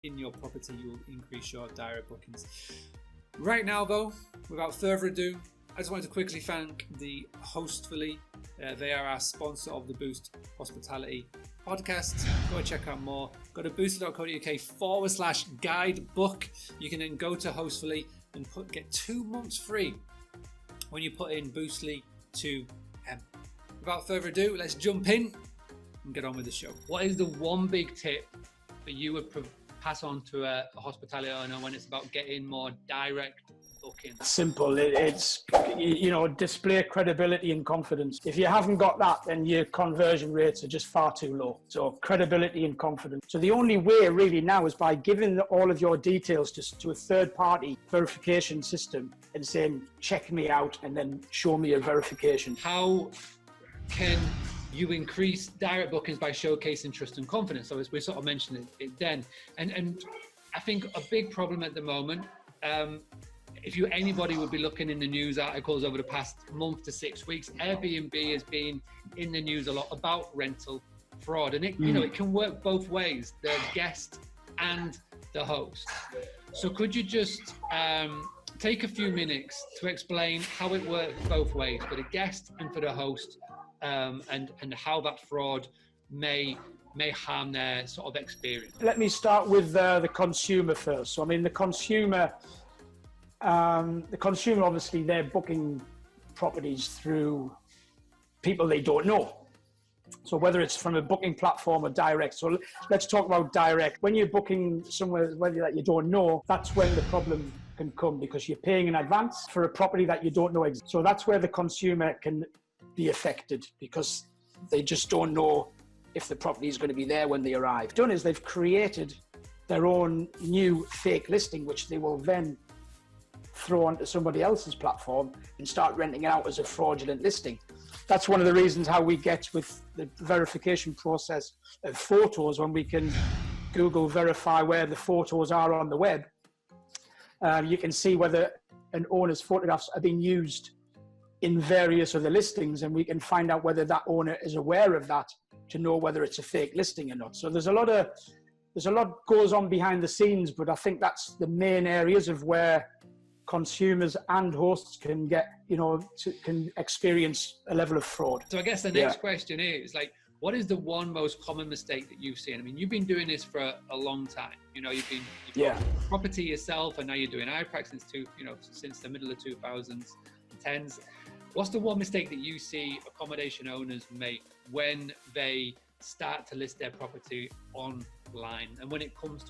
in your property, you'll increase your direct bookings. Right now though, without further ado, I just wanted to quickly thank the Hostfully. They are our sponsor of the Boost Hospitality podcast. Go and check out more. Go to boostly.co.uk/guidebook. You can then go to Hostfully and get 2 months free when you put in Boostly 2M. Without further ado, let's jump in and get on with the show. What is the one big tip that you would pass on to a hospitality owner when it's about getting more direct bookings? Simple. It's, display credibility and confidence. If you haven't got that, then your conversion rates are just far too low. So credibility and confidence. So the only way really now is by giving all of your details to a third-party verification system and saying, check me out, and then show me a verification. How can you increase direct bookings by showcasing trust and confidence? So as we sort of mentioned it then, and I think a big problem at the moment, if anybody would be looking in the news articles over the past month to 6 weeks, Airbnb has been in the news a lot about rental fraud, and it can work both ways, the guest and the host. So could you just take a few minutes to explain how it works both ways for the guest and for the host, and how that fraud may harm their sort of experience? Let me start with the consumer first. So, I mean, the consumer obviously, they're booking properties through people they don't know. So whether it's from a booking platform or direct. So let's talk about direct. When you're booking somewhere that you don't know, that's when the problem can come, because you're paying in advance for a property that you don't know exists. So that's where the consumer can be affected, because they just don't know if the property is going to be there when they arrive. What they've done is they've created their own new fake listing, which they will then throw onto somebody else's platform and start renting it out as a fraudulent listing. That's one of the reasons how we get with the verification process of photos. When we can Google verify where the photos are on the web, you can see whether an owner's photographs are being used in various other listings, and we can find out whether that owner is aware of that to know whether it's a fake listing or not. So there's a lot goes on behind the scenes, but I think that's the main areas of where consumers and hosts can can experience a level of fraud. So I guess the next question is, what is the one most common mistake that you've seen? I mean, you've been doing this for a long time. You've got property yourself, and now you're doing i-Prac since the middle of 2010s. What's the one mistake that you see accommodation owners make when they start to list their property online, and when it comes to